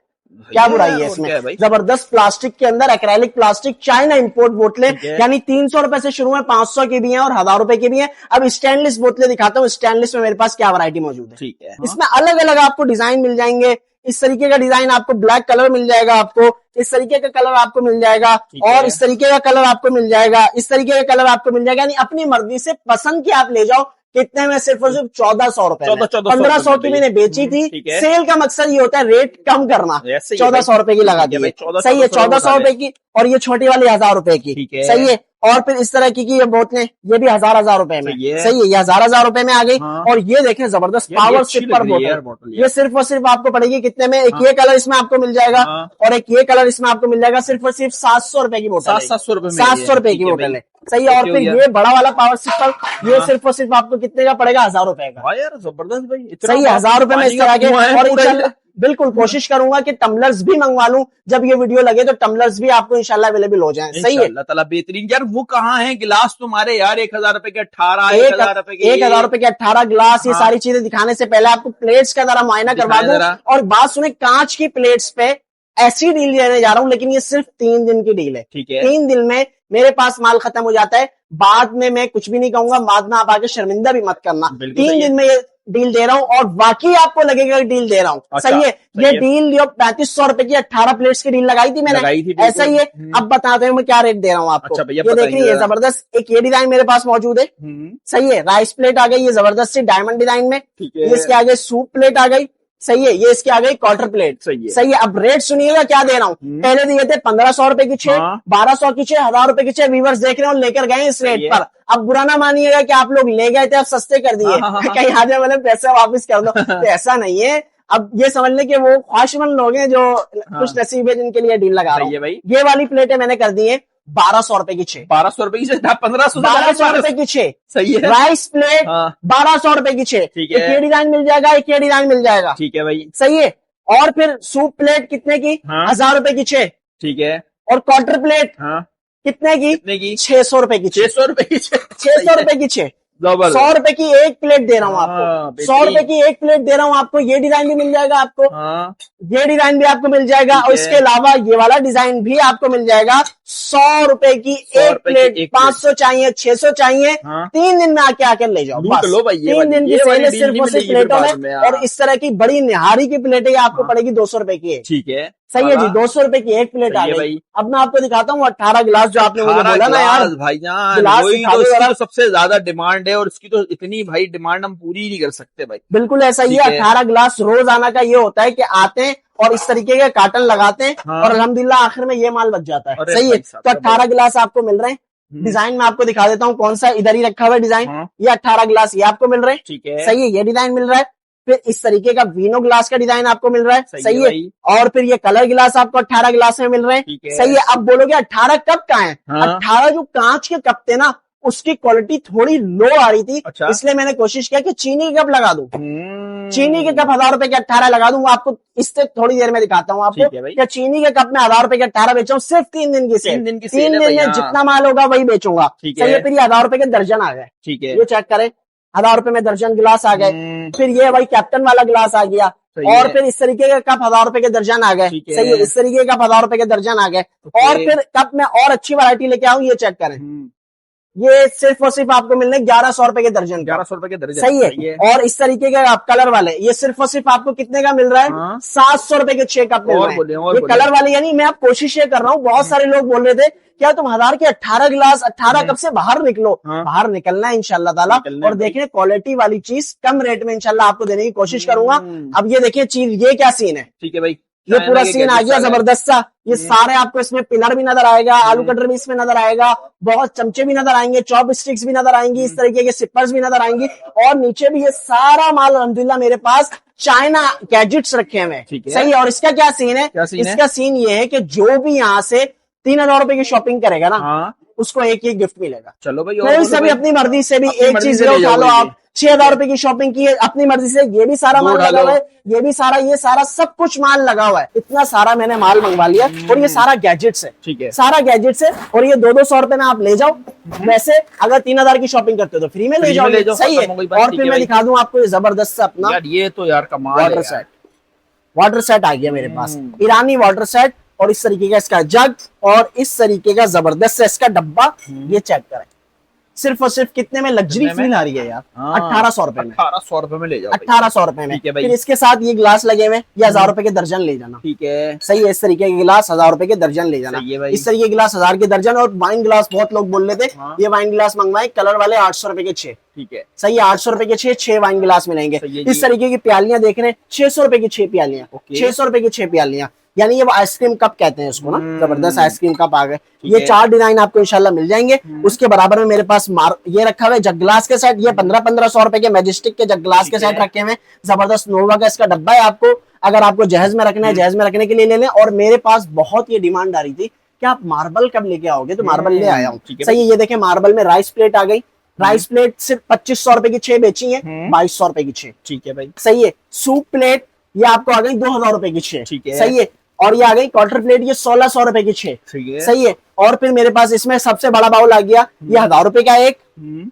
क्या बुराई है इसमें। जबरदस्त प्लास्टिक के अंदर, एक्रेलिक प्लास्टिक, चाइना इंपोर्ट बोतलें, यानी 300 रुपए से शुरू है, 500 की भी है और 1000 रुपए की भी है। अब स्टेनलेस बोतलें दिखाता हूँ, स्टेनलेस में मेरे पास क्या वैरायटी मौजूद है। ठीक है, इसमें अलग अलग आपको डिजाइन मिल जाएंगे। इस तरीके का डिजाइन आपको ब्लैक कलर मिल जाएगा, आपको इस तरीके का कलर आपको मिल जाएगा, और इस तरीके का कलर आपको मिल जाएगा, इस तरीके का कलर आपको मिल जाएगा, यानी अपनी मर्जी से पसंद की आप ले जाओ। कितने में, सिर्फ और सिर्फ 1400 रुपए, 1500 की मैंने बेची थी। सेल का मकसद ये होता है रेट कम करना, 1400 रुपए की लगा दी। सही है, 1400 रुपए की, और ये छोटी वाली 1000 रुपए की। सही है, और फिर इस तरह की ये बोतलें, ये भी 1000 रुपए में। सही है, ये 1000 रुपए में आ गई। और ये देखें जबरदस्त पावर सिपर बोतल, ये सिर्फ और सिर्फ आपको पड़ेगी कितने में, एक ये कलर इसमें आपको मिल जाएगा, और एक ये कलर इसमें आपको मिल जाएगा, सिर्फ और सिर्फ 700 रुपए की बोतल, 700 रुपए की बोतल है। सही है, और फिर ये बड़ा वाला पावर सिपर, ये सिर्फ और सिर्फ आपको कितने का पड़ेगा, 1000 रुपए का। यार जबरदस्त भाई, सही है, 1000 रुपए में इस तरह के। और बिल्कुल कोशिश करूंगा कि टम्बलर्स भी मंगवा लूं, जब ये वीडियो लगे तो टम्बलर्स भी आपको इंशाल्लाह अवेलेबल हो जाएं। सही है, अल्लाह ताला बेहतरीन। यार वो कहाँ है गिलास तुम्हारे यार, 1000 रुपए के 18, 1000 रुपए के 18 गिलास। ये सारी चीजें दिखाने से पहले आपको प्लेट्स का जरा मुआयना करवा दूं। और बात सुने, कांच की प्लेट्स पे ऐसी डील देने जा रहा हूं, लेकिन ये सिर्फ 3 दिन की डील है। ठीक है, 3 दिन में मेरे पास माल खत्म हो जाता है, बाद में मैं कुछ भी नहीं कहूंगा, बाद में आप आके शर्मिंदा भी मत करना। 3 दिन में ये डील दे रहा हूं, और बाकी आपको लगेगा कि डील दे रहा हूं। अच्छा, सही है, ये डील जो 3500 रुपए की 18 प्लेट्स की डील लगाई थी मैंने, ऐसा ही है। अब बताते हैं मैं क्या रेट दे रहा हूं आपको। अच्छा, ये देखिए, ये जबरदस्त एक ये डिजाइन मेरे पास मौजूद है। सही है, राइस प्लेट आ गई, ये जबरदस्त डायमंड डिजाइन में। ये इसके आगे सूप प्लेट आ गई। सही है, ये इसके आगे क्वार्टर प्लेट। सही है, अब रेट सुनिएगा क्या दे रहा हूँ। पहले दिए थे 1500 रुपए की 6, 1200 की 6, 1000 रुपए की 6। व्यूअर्स देख रहे हो, लेकर गए इस रेट पर। अब बुरा ना मानिएगा कि आप लोग ले गए थे, अब सस्ते कर दिए, कहीं आधे वाले पैसे वापस कर दो, तो ऐसा नहीं है। अब ये समझ ले कि वो ख्वाहिशमंद लोग हैं जो कुछ नसीब है, जिनके लिए डील लगा रहा हूँ। ये वाली प्लेटें मैंने कर दी है 1200 रुपए की 6, 1200 रुपए की 1500, 1200 रुपए की 6। सही है, राइस प्लेट 1200 रुपए की 6। एक ये डिजाइन मिल जाएगा, एक ये डिजाइन मिल जाएगा। ठीक है भाई, सही है। और फिर सूप प्लेट कितने की, 1000 रुपए की 6। ठीक है, और क्वार्टर प्लेट कितने की, 600 रुपए की 600 रुपए की 600 रुपए की 6। 100 रुपए की एक प्लेट दे रहा हूँ आपको, 100 रुपए की एक प्लेट दे रहा हूँ आपको। ये डिजाइन भी मिल जाएगा आपको, ये डिजाइन भी आपको मिल जाएगा, और इसके अलावा ये वाला डिजाइन भी आपको मिल जाएगा। 100 रुपए की एक प्लेट, 500 चाहिए, 600 चाहिए, 3 दिन में आके ले जाओ बस। 3 दिन की सेल है सिर्फ और सिर्फ प्लेटों में। और इस तरह की बड़ी निहारी की प्लेटें आपको पड़ेगी 200 रुपए की। ठीक है, सही है जी, 200 रुपए की एक प्लेट आ गई। अब मैं आपको दिखाता हूँ 18 गिलास जो आपने मुझे बोला ना यार भाईजान, वही तो सबसे ज्यादा डिमांड है, और इसकी तो इतनी भाई डिमांड हम पूरी नहीं कर सकते भाई। बिल्कुल ऐसा ही है, 18 गिलास रोज आना का ये होता है कि आते हैं और इस तरीके के कार्टन लगाते हैं, और अल्हम्दुलिल्लाह आखिर में ये माल बच जाता है। सही है, तो 18 गिलास आपको मिल रहे हैं। डिजाइन में आपको दिखा देता हूँ कौन सा, इधर ही रखा हुआ है डिजाइन। ये 18 गिलास ये आपको मिल रहे हैं। ठीक है, सही है, ये डिजाइन मिल रहा है। फिर इस तरीके का वीनो ग्लास का डिजाइन आपको मिल रहा है। सही है, और फिर ये कलर गिलास आपको 18 गिलास में मिल रहे हैं। सही है, अब बोलोगे 18 कप का है? 18 जो कांच के कप थे ना, उसकी क्वालिटी थोड़ी लो आ रही थी। अच्छा। इसलिए मैंने कोशिश किया कि चीनी के कप लगा दूं। चीनी के कप 1000 रुपए के 18 लगा दूं। आपको इससे थोड़ी देर में दिखाता हूँ आपको कि चीनी के कप में 1000 रुपए के 18 बेचा हूँ, सिर्फ 3 दिन की सेल। 3 दिन में जितना माल होगा वही बेचूंगा। सही है। फिर ये 1000 रुपए के दर्जन आ गए। ठीक है, ये चेक करें, 1000 रुपए में दर्जन गिलास आ गए। फिर ये भाई कैप्टन वाला गिलास आ गया। और फिर इस तरीके के कप 1000 रुपए के दर्जन आ गए। सही है, इस तरीके का 1000 रुपए के दर्जन आ गए। और फिर कप में और अच्छी वैरायटी लेके आऊं, ये चेक करें, ये सिर्फ और सिर्फ आपको मिलने 1100 रुपए के दर्जन। 1100 रुपए के दर्जन। सही है। और इस तरीके के आप कलर वाले, ये सिर्फ और सिर्फ आपको कितने का मिल रहा है? 700 रुपए के 6 कप मिल रहे हैं। ये कलर वाले, यानी मैं आप कोशिश ये कर रहा हूँ, बहुत सारे लोग बोल रहे थे क्या तुम 1000 के 18 गिलास 18 कप से बाहर निकलो। बाहर निकलना है इंशाल्लाह ताला। और देखिए क्वालिटी वाली चीज कम रेट में इंशाल्लाह आपको देने की कोशिश करूंगा। अब ये देखिए चीज, ये क्या सीन है? ठीक है भाई, ये पूरा सीन आ गया जबरदस्त सा। ये सारे आपको इसमें पिलर भी नजर आएगा, आलू कटर भी इसमें नजर आएगा, बहुत चमचे भी नजर आएंगे, चॉप स्टिक्स भी नजर आएंगी, इस तरीके के सिपर्स भी नजर आएंगी। और नीचे भी ये सारा माल अल्हम्दुलिल्लाह मेरे पास चाइना गैजेट्स रखे हुए हैं। सही है। और इसका क्या सीन है? इसका सीन ये है कि जो भी यहाँ से 3000 रुपए की शॉपिंग करेगा ना, उसको एक गिफ्ट मिलेगा। चलो भाई, कोई सा भी अपनी मर्जी से भी एक चीज उठा लो आप। 6000 रुपए की शॉपिंग की है अपनी मर्जी से, ये भी सारा माल लगा हुआ है, ये भी सारा, ये सारा सब कुछ माल लगा हुआ है। इतना सारा मैंने माल मंगवा लिया। और ये सारा गैजेट्स है। ठीक है, सारा गैजेट्स है। और ये 200-200 रुपए में आप ले जाओ। वैसे अगर 3000 की शॉपिंग करते हो तो फ्री में ले जाओ। सही है। और फिर मैं दिखा दूं आपको ये जबरदस्त अपना यार, ये तो यार कमाल है। वाटर सेट आ गया मेरे पास, ईरानी वाटर सेट। और इस तरीके का इसका जग और इस तरीके का जबरदस्त है इसका डब्बा। ये चेक करें, सिर्फ और सिर्फ कितने में लग्जरी फील आ रही है यार? 1800 रुपए में। 1800 रुपए में ले जाओ। 1800 रुपए में। फिर इसके साथ ये गिलास लगे हुए, ये 1000 रुपए के दर्जन ले जाना। ठीक है, सही है। इस तरीके के गिलास 1000 रुपए के दर्जन ले जाना। इस तरीके के गिलास 1000 के दर्जन। और वाइन गिलास बहुत लोग बोल रहे थे, ये वाइन गिलास मंगवाए कलर वाले 800 रुपए के 6। ठीक है, सही है। 800 रुपए के 6 वाइन गिलास मिलेंगे। इस तरीके की प्यालियां देख रहे हैं, 600 रुपए की 6 प्यालियां। 600 रुपए की 6 प्यालियां, यानी ये वो आइसक्रीम कप कहते हैं उसको ना। जबरदस्त आइसक्रीम कप आ गए। ये 4 डिजाइन आपको इंशाल्लाह मिल जाएंगे। उसके बराबर में मेरे पास ये रखा हुआ है जग ग्लास के सेट। ये 1500 रुपए के मैजेस्टिक के जग ग्लास के सेट रखे हुए। जबरदस्त नोवा का इसका डब्बा है। आपको अगर आपको जहेज में रखना है, जहेज में रखने के लिए ले लें। और मेरे पास बहुत ये डिमांड आ रही थी कि आप मार्बल कब लेके आओगे, तो मार्बल ले आया हूँ। सही है। ये देखें, मार्बल में राइस प्लेट आ गई। राइस प्लेट सिर्फ 2500 रुपए की 6 बेची है, 2200 रुपए की 6। ठीक है भाई, सही है। सूप प्लेट ये आपको आ गई 2000 रुपए की 6। ठीक है, सही है। और ये आ गई क्वार्टर प्लेट, ये 1600 रुपए की 6। सही है। और फिर मेरे पास इसमें सबसे बड़ा बाउल आ गया, ये 1000 रुपए का एक,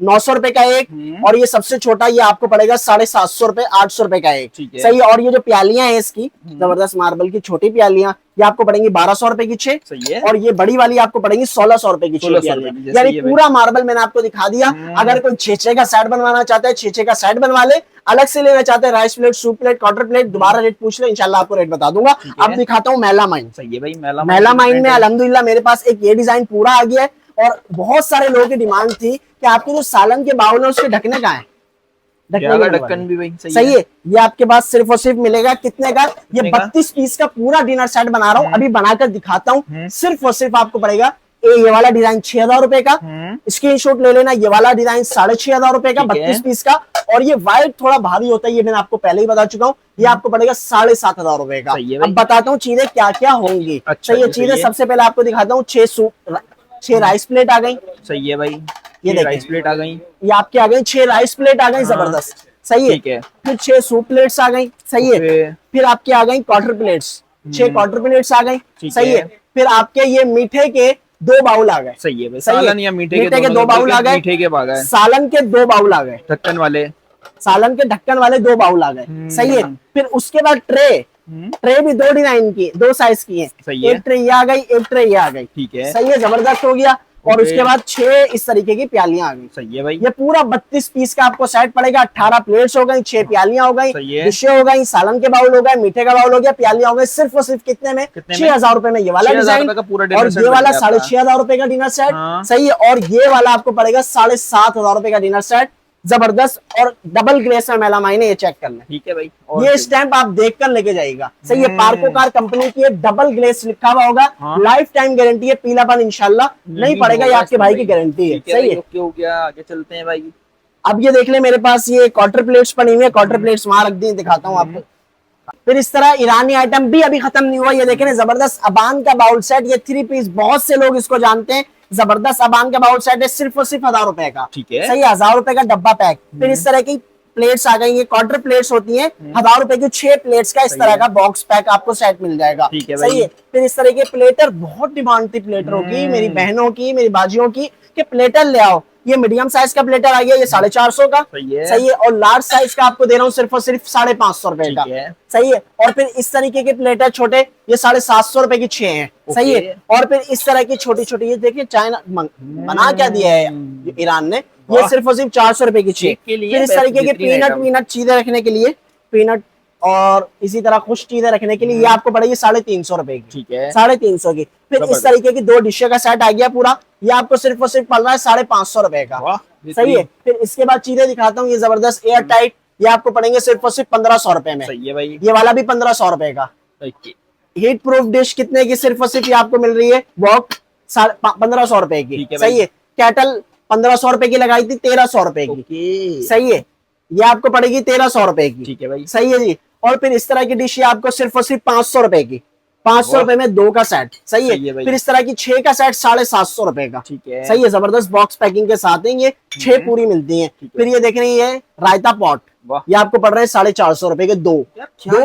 900 रुपए का एक। और ये सबसे छोटा, ये आपको पड़ेगा 750 रुपए, 800 रुपए का एक। सही है। और ये जो प्यालियां हैं इसकी जबरदस्त मार्बल की छोटी प्यालियां, ये आपको पड़ेंगी 1200 रुपए की 6। सही है। और ये बड़ी वाली आपको पड़ेंगी 1600 रुपए की 6 प्यालियां। यानी पूरा मार्बल मैंने आपको दिखा दिया। अगर कोई 6 का सेट बनवाना चाहता है, 6 का सेट बनवा ले। अलग से लेना चाहते हैं rice plate, soup plate, quarter plate, दोबारा रेट पूछ ले, इंशाल्लाह आपको रेट बता दूंगा। अब दिखाता हूँ मेलामाइन। सही है भाई, मेलामाइन में अल्हम्दुलिल्लाह मेरे पास एक ये डिजाइन पूरा आ गया है। और बहुत सारे लोगों की डिमांड थी कि आपके जो सालन के बाउल है उसके ढकने का है, ढक्कन भी भाई सही है। ये आपके पास सिर्फ और सिर्फ मिलेगा कितने का? ये 32 पीस का पूरा डिनर सेट बना रहा हूँ, अभी बनाकर दिखाता हूँ। सिर्फ और सिर्फ आपको पड़ेगा ये वाला डिजाइन 6000 रुपए का। स्क्रीनशॉट ले लेना। ये वाला डिजाइन 6500 रुपए का, 32 पीस का। और ये व्हाइट थोड़ा भारी होता है, ये मैंने आपको पहले ही बता चुका हूँ। ये आपको पड़ेगा 7500 रुपए का। अब बताता हूँ चीजें क्या क्या होंगी। अच्छा, ये चीजें सबसे पहले आपको दिखाता हूँ। 6 राइस प्लेट आ गई। सही है भाई, ये राइस प्लेट आ गई। ये आपके आ गई 6 राइस प्लेट आ गई, जबरदस्त। सही है। फिर 6 सूप प्लेट्स आ गई। सही है। फिर आपके आ गई क्वार्टर प्लेट्स, 6 क्वार्टर प्लेट्स आ गई। सही है। फिर आपके ये मीठे के 2 बाउल आ गए। सही है। सालन या मीठे के 2 बाउल आ गए। मीठे के सालन के 2 बाउल आ गए, ढक्कन वाले। सालन के ढक्कन वाले 2 बाउल आ गए। सही है। फिर उसके बाद ट्रे भी 2 डिजाइन की, 2 साइज की है। एक ट्रे ये आ गई, एक ट्रे ये आ गई। ठीक है, सही है, जबरदस्त हो गया। और उसके बाद 6 इस तरीके की प्यालियां आ गई। सही है भाई। ये पूरा 32 पीस का आपको सेट पड़ेगा। 18 प्लेट्स हो गई, 6 प्यालियां हो गई, डिशे हो गई, सालन के बाउल हो गए, मीठे का बाउल हो गया, प्यालियां हो गई। सिर्फ और सिर्फ कितने में? 6000 रुपए में ये वाला डिजाइन। और ये वाला 6500 रुपए का डिनर सेट। सही है। और ये वाला आपको पड़ेगा 7500 रुपए का डिनर सेट, जबरदस्त। और डबल ग्लेस में मेलामाइन है, ये चेक कर लें। ठीक है भाई। ये स्टैंप आप देखकर लेके जाइएगा। सही है। पार्को कार कंपनी की डबल ग्लेस लिखा हुआ होगा। लाइफ टाइम गारंटी है, पीलापन इंशाल्लाह नहीं पड़ेगा, ये आपके भाई की गारंटी है। सही है। हो गया, आगे चलते हैं भाई। अब ये देख ले मेरे पास ये क्वार्टर प्लेट्स पड़ी हुई है। क्वार्टर प्लेट्स वहां रख दी, दिखाता हूँ आपको। फिर इस तरह ईरानी आइटम भी अभी खत्म नहीं हुआ। ये देखें, जबरदस्त अबान का बाउल सेट, ये 3 पीस, बहुत से लोग इसको जानते हैं। जबरदस्त अबान का बाउल सेट है, सिर्फ और सिर्फ 1000 रुपए का। ठीक है, सही है, 1000 रुपए का डब्बा पैक। फिर इस तरह की प्लेट्स आ गई है, क्वार्टर प्लेट्स होती हैं, 1000 रुपए की 6 प्लेट्स का इस तरह का बॉक्स पैक आपको सेट मिल जाएगा। सही है। फिर इस तरह के प्लेटर, बहुत डिमांड थी प्लेटरों की, मेरी बहनों की, मेरी बाजियों की, कि प्लेटर ले आओ। ये मीडियम साइज का प्लेटर आ गया, ये 450 का। सही है। और लार्ज साइज का आपको दे रहा हूँ सिर्फ और सिर्फ 550 रुपए का। सही है। और फिर इस तरीके के प्लेटर छोटे, ये 750 रुपए की 6 हैं। सही है। और फिर इस तरह की छोटी छोटी, ये देखिए चाइना बना क्या दिया है ईरान ने, ये सिर्फ और सिर्फ 400 रुपए की 6। फिर इस तरीके के पीनट चीजें रखने के लिए, पीनट और इसी तरह खुश चीजें रखने के लिए, ये आपको पड़ेगी 350 रुपए की। ठीक है, 350 की। फिर इस तरीके की 2 डिशे का सेट आ गया पूरा, ये आपको सिर्फ और सिर्फ पड़ रहा है 550 रुपए का। सही है। फिर इसके बाद चीजें दिखाता हूँ, ये जबरदस्त एयर टाइट, ये आपको पड़ेंगे सिर्फ और सिर्फ 1500 रुपए में। सही है भाई। ये वाला भी 1500 रुपए का। हीट प्रूफ डिश कितने की, सिर्फ और सिर्फ ये आपको मिल रही है वॉक 1500 रुपए की। सही है। कैटल 1500 रुपए की लगाई थी, 1300 रुपए की। सही है। ये आपको पड़ेगी 1300 रुपए की। ठीक है भाई। सही है जी। और फिर इस तरह की डिश ये आपको सिर्फ और सिर्फ 500 रुपए की, 500 रुपए में 2 का सेट। सही है। फिर इस तरह की 6 का सेट 750 रुपए का। ठीक है। सही है। जबरदस्त बॉक्स पैकिंग के साथ है, ये 6 पूरी मिलती हैं। फिर ये देख रही है रायता पॉट, ये आपको पड़ रहे हैं 450 रुपए के 2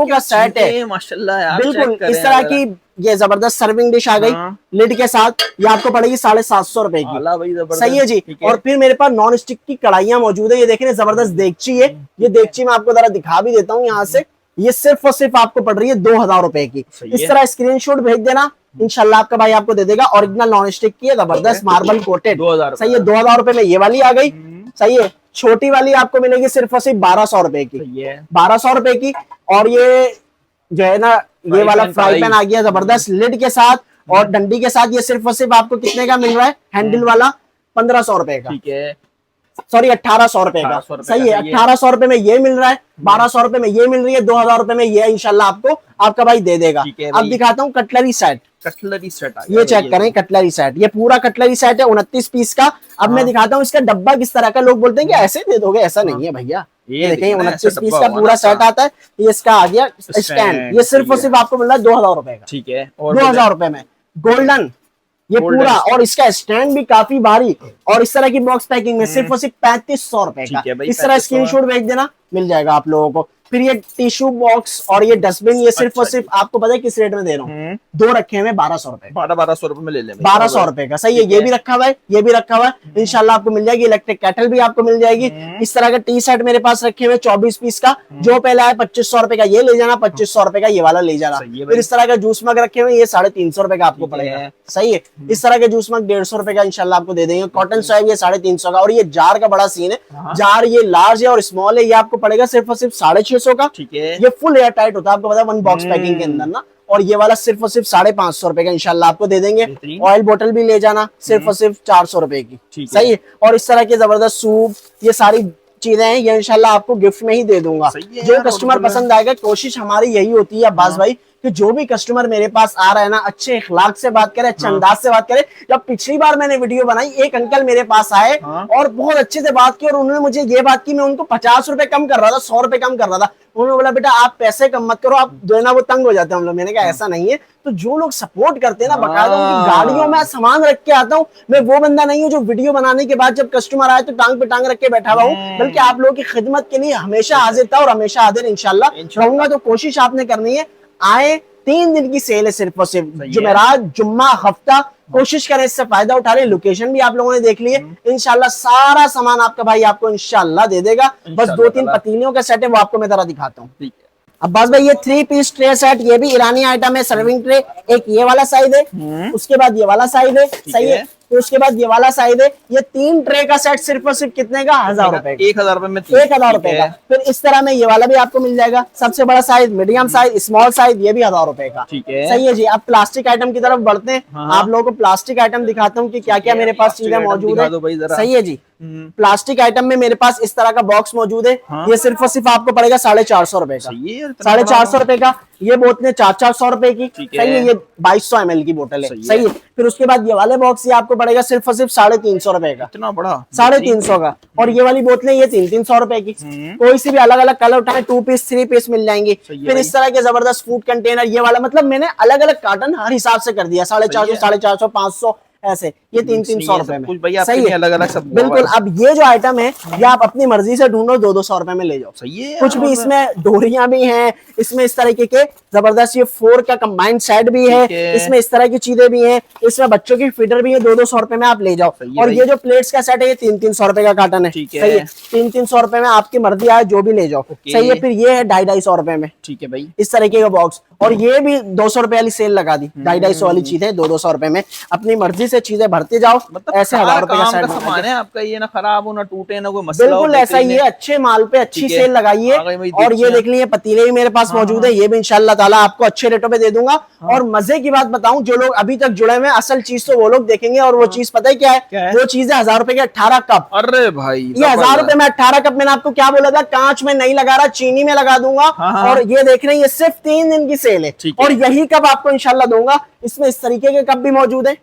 का सेट है। माशाल्लाह यार, बिल्कुल इस तरह की ये जबरदस्त सर्विंग डिश आ गई लिड के साथ, ये आपको पड़ेगी 750 रुपए की। सही है जी। और फिर मेरे पास नॉन स्टिक की कढ़ाइयां मौजूद है, ये देख रहे हैं जबरदस्त देगची है। ये देगची मैं आपको जरा दिखा भी देता हूँ यहाँ से, ये सिर्फ और सिर्फ आपको पड़ रही है 2000 रुपए की। इस तरह स्क्रीनशॉट भेज देना, इंशाल्लाह आपका भाई आपको दे देगा। ओरिजिनल नॉन स्टिक की है, जबरदस्त मार्बल कोटेड। सही है। 2000 रुपए में ये वाली आ गई। सही है। छोटी वाली आपको मिलेगी सिर्फ और सिर्फ 1200 रुपए की, 1200 रुपए की। और ये जो है ना, ये वाला फ्राई पैन आ गया जबरदस्त लिड के साथ और डंडी के साथ, ये सिर्फ और सिर्फ आपको कितने का मिल रहा है, हैंडल वाला 1500 रुपए का। ठीक है, सॉरी 1800 रुपए का। सही है। 1800 रुपए में ये मिल रहा है, 1200 रुपए में ये मिल रही है, 2000 रुपए में ये इंशाल्लाह आपको आपका भाई दे देगा। अब दिखाता हूँ कटलरी सेट। कटलरी सेट ये चेक करें, कटलरी सेट, ये पूरा कटलरी सेट है 29 पीस का। अब मैं दिखाता हूँ इसका डब्बा किस तरह का। लोग बोलते हैं कि ऐसे दे दोगे, ऐसा नहीं है भैया। ये देखें 29 पीस का पूरा सेट आता है। ये इसका आ गया स्टैंड, ये सिर्फ और सिर्फ आपको मिल रहा है 2000 रुपए का। ठीक है, 2000 रुपए में गोल्डन ये पूरा, और इसका स्टैंड भी काफी भारी। और इस तरह की बॉक्स पैकिंग में सिर्फ और सिर्फ 3500 रुपए का। इस तरह स्क्रीनशॉट भेज देना, मिल जाएगा आप लोगों को। फिर ये टिश्यू बॉक्स और ये डस्टबिन, ये सिर्फ और सिर्फ आपको पता है किस रेट में दे रहा हूँ, 2 रखे हुए 1200 रुपए, 1200 रुपए में ले लें, 1200 रुपए का। सही है। ये भी रखा हुआ है, ये भी रखा हुआ है, इंशाल्लाह आपको मिल जाएगी। इलेक्ट्रिक केटल भी आपको मिल जाएगी। इस तरह का टी सेट मेरे पास रखे हुए 24 पीस का, जो पहला है 2500 रुपए का ये ले जाना, 2500 रुपए का ये वाला ले जाना। फिर इस तरह का जूस मग रखे हुए, ये 350 रुपए का आपको पड़ेगा। सही है। इस तरह के जूस मग 150 रुपए का इंशाल्लाह आपको दे देंगे। कॉटन स्वैग ये 350 का। और ये जार का बड़ा सीन है, जार ये लार्ज है और स्मॉल है, ये आपको पड़ेगा सिर्फ और सिर्फ 650 का। ठीक है। ये फुल एयर टाइट होता है, आपको पता है, 1 बॉक्स पैकिंग के अंदर ना। और ये वाला सिर्फ और सिर्फ 550 रुपए का इंशाल्लाह आपको दे देंगे। ऑयल बोतल भी ले जाना, सिर्फ और सिर्फ 400 रुपए की। सही है। और इस तरह के जबरदस्त सूप, ये सारी चीजें हैं, ये इंशाल्लाह आपको गिफ्ट में ही दे दूंगा। जो कस्टमर पसंद आएगा, कोशिश हमारी यही होती है अब्बास भाई कि जो भी कस्टमर मेरे पास आ रहा है ना, अच्छे इखलाक से बात करे, अच्छे अंदाज से बात करे। जब पिछली बार मैंने वीडियो बनाई, एक अंकल मेरे पास आए और बहुत अच्छे से बात की, और उन्होंने मुझे ये बात की, मैं उनको 50 रुपए कम कर रहा था, 100 रुपए कम कर रहा था। उन्होंने बोला बेटा आप पैसे कम मत करो, आप जो है ना वो तंग हो जाते हैं हम लोग। मैंने कहा ऐसा नहीं है। तो जो लोग सपोर्ट करते हैं ना, बकायदा उनकी गाड़ियों में सामान रख के आता हूँ। मैं वो बंदा नहीं हूँ जो वीडियो बनाने के बाद जब कस्टमर आए तो टांग पे टांग रख के बैठा हुआ हूँ, बल्कि आप लोगों की खिदमत के लिए हमेशा हाजिर था और हमेशा हाजिर इंशाल्लाह रहूंगा। तो कोशिश आपने करनी है, आए 3 दिन की सेल है सिर्फ और सिर्फ, जुमेरात, जुम्मा, हफ्ता। कोशिश करें इससे फायदा उठा लें। लोकेशन भी आप लोगों ने देख ली है। इंशाल्लाह सारा सामान आपका भाई आपको इंशाल्लाह दे देगा। बस 2-3 पतीलियों का सेट है, वो आपको मैं जरा दिखाता हूँ। अब्बास भाई ये 3 पीस ट्रे सेट, ये भी ईरानी आइटम है, सर्विंग ट्रे। एक ये वाला साइज है, उसके बाद ये वाला साइज है। सही है। तो उसके बाद ये वाला साइज है। ये 3 ट्रे का सेट सिर्फ और सिर्फ कितने का, 1000 रुपए, 1000 रुपए में 1000 रुपए का। फिर इस तरह में ये वाला भी आपको मिल जाएगा, सबसे बड़ा size, medium size, small size, ये भी 1000 रुपए का। सही है जी। अब प्लास्टिक आइटम की तरफ बढ़ते हैं। आप लोगों को प्लास्टिक आइटम दिखाता हूँ कि क्या क्या मेरे पास चीजें मौजूद है। सही है जी। प्लास्टिक आइटम में मेरे पास इस तरह का बॉक्स मौजूद है। ये सिर्फ और सिर्फ आपको पड़ेगा 450 रुपए का, 450 रुपए का। ये बोतलें 400 रुपए की। सही है। ये 2200 ml की बोतल है। सही है। फिर उसके बाद ये वाले बॉक्स ये आपको पड़ेगा सिर्फ और सिर्फ 350 रुपए का, इतना बड़ा, 350 का। और ये वाली बोतलें ये 300 रुपए की। कोई सी भी अलग अलग कलर उठाए, 2 पीस 3 पीस मिल जाएंगे। फिर इस तरह के जबरदस्त फूड कंटेनर, ये वाला, मतलब मैंने अलग अलग कार्टन हर हिसाब से कर दिया, 450, 450, 500 ऐसे, ये 300-300 रुपए में। सही है, अलग अलग सब बिल्कुल। अब ये जो आइटम है ये आप अपनी मर्जी से ढूंढो, 200-200 रुपए में ले जाओ। सही है। कुछ भी इसमें डोरियां भी हैं, इसमें इस तरीके के जबरदस्त ये 4 का कंबाइंड सेट भी है, इसमें इस तरह की चीजें भी हैं, इसमें बच्चों की फीडर भी है, 200-200 रुपए में आप ले जाओ। और ये जो प्लेट्स का सेट है ये 300-300 रुपए का कार्टन है। सही है, 300-300 रुपए में आपकी मर्जी आए जो भी ले जाओ। सही है। फिर ये है 250-250 रुपए में। ठीक है भाई, इस तरीके का बॉक्स। और ये भी 200 रुपए वाली सेल लगा दी, 250-250 वाली चीजें 200-200 रुपए में। अपनी मर्जी से चीजें भरते जाओ। मतलब ऐसे 1000 रुपए का सेट सामान है आपका, ये ना खराब हो ना टूटे ना कोई मसला। बिल्कुल ऐसा ही है, अच्छे माल पे अच्छी सेल लगाई है। और ये देख लीजिए पतीले भी मेरे पास मौजूद है, ये भी इंशाल्लाह ताला आपको अच्छे रेटों पे दे दूंगा। और मजे की बात बताऊं, जो लोग अभी तक जुड़े हुए हैं असल चीज तो वो लोग देखेंगे, और वो चीज पता है क्या है? वो चीज है 1000 रुपए के 18 कप। अरे भाई, ये 1000 रुपए में 18 कप। मैंने आपको क्या बोला था? कांच में नहीं लगा रहा, चीनी में लगा दूंगा। और ये देख रहे हैं, ये सिर्फ 3 दिन की सेल है। और यही कप आपको इंशाल्लाह दूंगा। इसमें इस तरीके के कप भी मौजूद है।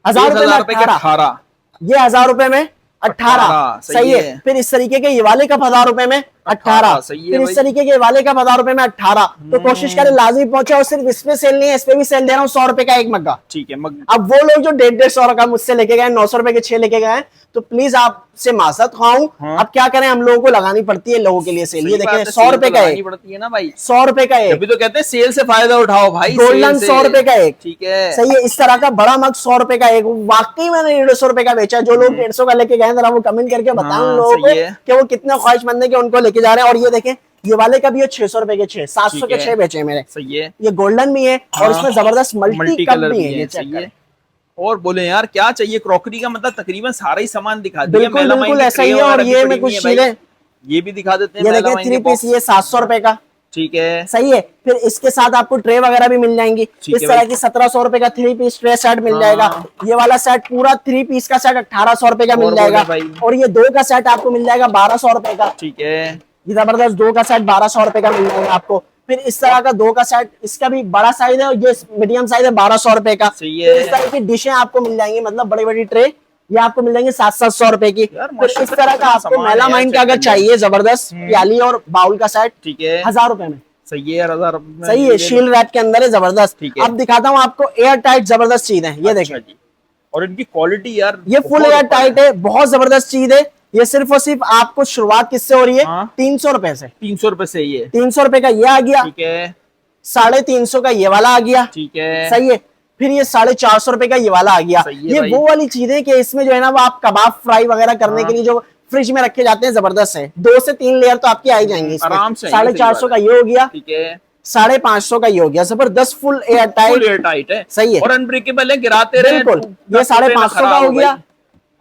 1000 रुपए में 18, ये 1000 रुपए में 18। सही है। फिर इस तरीके के ये वाले कप 1000 रुपए में 18। फिर इस तरीके के वाले कप 1000 रुपए में 18। तो कोशिश करें लाजमी पहुंचे। और सिर्फ इस पे सेल नहीं है, इस पे भी सेल दे रहा हूँ 100 रुपए का एक मग्गा। ठीक है। अब वो लोग जो 150-150 का मुझसे लेके गए, 900 रुपए के 6 लेके गए, तो प्लीज आपसे माजरत खाऊं। अब क्या करें, हम लोगों को लगानी पड़ती है लोगों के लिए सेल। ये देखें 100 रुपए का एक पड़ती है ना भाई, 100 रुपए का एक। अभी तो कहते हैं सेल से फायदा उठाओ भाई, गोल्डन 100 रुपए का एक। ठीक है। सही है। इस तरह का बड़ा मग 100 रुपए का एक। वाकई मैंने 150 रुपए का बेचा। जो लोग 150 का लेके गए जरा वो कमेंट करके बताओ लोगों को कि वो कितने ख्वाहिशमंद है कि उनको लेके जा रहे हैं। और ये देखें, ये वाले का भी है 600 रुपए के 6, 700 के 6 बेचे मेरे। सही है। ये गोल्डन भी है और इसमें जबरदस्त मल्टी कप भी है। ये चाहिए। और बोले यार क्या चाहिए, क्रॉकरी का मतलब तकरीबन सारा ही सामान दिखा दिया। बिल्कुल ऐसा ही है। और ये में कुछ चीजें ये भी दिखा देते हैं। ये देखें 3 पीस, ये 700 रुपए का। ठीक है। सही है। फिर इसके साथ आपको ट्रे वगैरह भी मिल जाएंगी। इस तरह की 1700 रुपए का 3 पीस ट्रे सेट मिल जाएगा। ये वाला सेट पूरा 3 पीस का सेट 1800 रुपए का मिल जाएगा। और ये 2 का सेट आपको मिल जाएगा 1200 रुपए का। ठीक है। ये जबरदस्त 2 का सेट 1200 रुपए का मिल जाएगा आपको। फिर इस तरह का 2 का सेट, इसका भी बड़ा साइज है और ये मीडियम साइज है 1200 रुपए का। सही है। इस तरह की डिशें आपको मिल जाएंगी, मतलब बड़ी बड़ी ट्रे ये आपको मिल जाएंगे 700-700 रुपए की। फिर इस तरह का आपको मेलामाइन का अगर चाहिए जबरदस्त प्याली और बाउल का सेट, ठीक है, 1000 रुपए में। सही है। 1000 रुपए। सही है। शील रैप के अंदर है, जबरदस्त। अब दिखाता हूँ आपको एयर टाइट जबरदस्त चीज है। ये देखें, और इनकी क्वालिटी यार, ये फुल एयर टाइट है, बहुत जबरदस्त चीज है। ये सिर्फ और सिर्फ आपको शुरुआत किससे हो रही है? 300 रुपए से। 300 रुपए से। ये 300 रुपए का ये आ गया। ठीक है। 350 का ये वाला आ गया। ठीक है। सही है। फिर ये 450 रुपए का ये वाला आ गया। ये वो वाली चीजें कि इसमें जो है ना वो आप कबाब फ्राई वगैरह करने के लिए जो फ्रिज में रखे जाते हैं, जबरदस्त है। 2 से 3 लेयर तो आपकी आई जाएंगी आराम से। 450 का ये हो गया। ठीक है। 550 का ये हो गया। जबरदस्त फुल एयर टाइट है। सही है। और अनब्रेकेबल है, गिराते रहे। बिल्कुल। ये 550 का हो गया।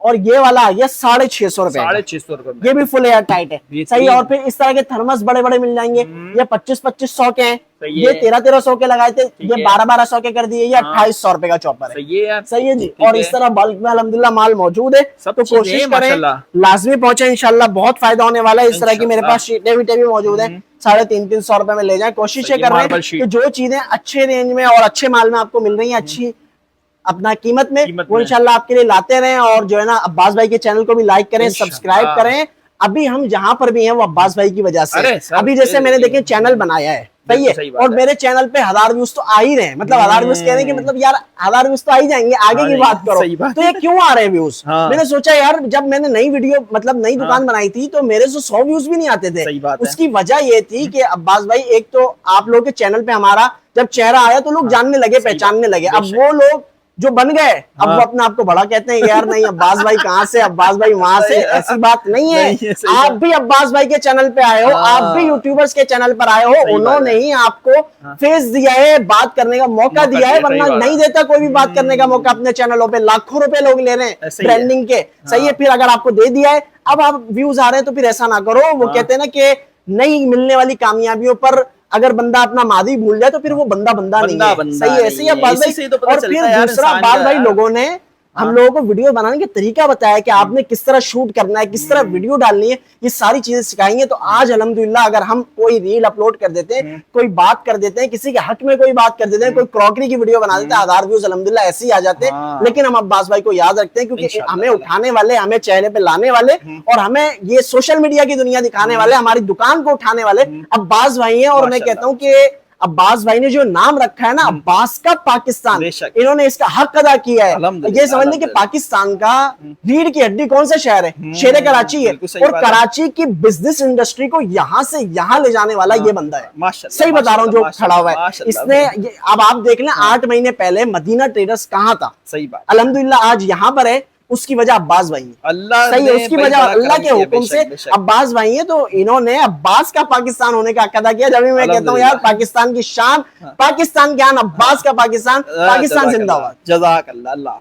और ये वाला आ गया 650 रुपए। 650 रुपए। ये भी फुल एयर टाइट है। सही है। और फिर इस तरह के थर्मस बड़े बड़े मिल जाएंगे। ये 2500 के हैं। ये 1300 के लगाए थे, ये 1200 के कर दिए। ये 2800 रुपए का चॉपर है। सही है जी। और इस तरह बल्क में अल्हम्दुलिल्लाह माल मौजूद है, तो कोशिश करें लाजमी पहुंचे, इंशाल्लाह बहुत फायदा होने वाला है। इस तरह की मेरे पास शीटें वीटें भी मौजूद है, 350-300 रुपए में ले जाए। कोशिश कर रहे हैं कि जो चीजें अच्छे रेंज में और अच्छे माल में आपको मिल रही है, अच्छी अपना कीमत में, वो इंशाल्लाह आपके लिए लाते रहें। और जो है ना अब्बास भाई के चैनल को भी लाइक करें, सब्सक्राइब करें। अभी हम जहां पर भी हैं वो अब्बास भाई की वजह से। अभी जैसे मैंने देखे चैनल बनाया है, सही है, और मेरे चैनल पे 1000 व्यूज तो आ ही रहे हैं। मतलब 1000 व्यूज कहने की मतलब यार 1000 व्यूज तो आ ही जाएंगे, आगे की बात करो तो ये क्यों आ रहे हैं व्यूज। मैंने सोचा यार जब मैंने नई वीडियो मतलब नई दुकान बनाई थी तो मेरे से 100 व्यूज भी नहीं आते थे। उसकी वजह ये थी कि अब्बास भाई, एक तो आप लोगों के चैनल पे हमारा जब चेहरा आया तो लोग जानने लगे, पहचानने लगे। अब वो लोग जो बन गए अब वो अपने आप को बड़ा कहते हैं यार नहीं अब्बास भाई कहाँ से, अब्बास भाई वहां से, ऐसी बात नहीं है। आप भी अब्बास भाई के चैनल पे आए हो, आप भी यूट्यूबर्स के चैनल पर आए हो, उन्होंने ही आपको फेस दिया है, बात करने का मौका दिया है, वरना नहीं देता कोई भी बात करने का मौका। अपने चैनलों पे लाखों रुपए लोग ले रहे हैं ब्रांडिंग के। सही है। फिर अगर आपको दे दिया है, अब आप व्यूज आ रहे हैं तो फिर ऐसा ना करो। वो कहते हैं ना कि नहीं मिलने वाली कामयाबियों पर अगर बंदा अपना मादी भूल जाए तो फिर वो बंदा नहीं है। सही है। ऐसे ही अब्बास भाई। और फिर दूसरा अब्बास भाई लोगों ने हम लोगों को वीडियो बनाने का तरीका बताया कि आपने किस तरह शूट करना है, किस तरह वीडियो डालनी है, ये सारी चीजें सिखाएंगे। तो आज अल्हम्दुलिल्लाह अगर हम कोई रील अपलोड कर देते हैं, कोई बात कर देते हैं, किसी के हक में कोई बात कर देते हैं, कोई क्रॉकरी की वीडियो बना देते हैं, 1000 व्यूज अल्हम्दुलिल्लाह ऐसे ही आ जाते हैं। लेकिन हम अब्बास भाई को याद रखते हैं क्योंकि हमें उठाने वाले, हमें चेहरे पे लाने वाले और हमें ये सोशल मीडिया की दुनिया दिखाने वाले, हमारी दुकान को उठाने वाले अब्बास भाई हैं। और मैं कहता हूँ कि अब्बास भाई ने जो नाम रखा है ना अब्बास का पाकिस्तान, बेशक। इन्होंने इसका हक अदा किया है। अल्हम्दुलिल्लाह, ये समझ लें कि पाकिस्तान का रीढ़ की हड्डी कौन सा शहर है? शेर कराची है। बिल्कुल सही और बात है। कराची की बिजनेस इंडस्ट्री को यहाँ से यहाँ ले जाने वाला ये बंदा है। माशाल्लाह, सही बता रहा हूँ, जो माशाल्लाह, खड़ा हुआ है माशाल्लाह, इसने अब आप देख लें 8 महीने पहले मदीना ट्रेडर्स कहाँ था? सही बात। अल्हम्दुलिल्लाह आज यहाँ पर है, उसकी वजह अब्बास भाई है। अल्लाह सही है, ने उसकी भाई वजह बड़ा अल्लाह करम के किया, हुक्म बेशक, से बेशक। अब्बास भाई है, तो इन्होंने अब्बास का पाकिस्तान होने का हक अदा किया। जब भी मैं कहता हूँ यार पाकिस्तान की शान, पाकिस्तान ज्ञान, अब्बास का पाकिस्तान, पाकिस्तान जिंदाबाद। जज़ाकल्लाह, अल्लाह।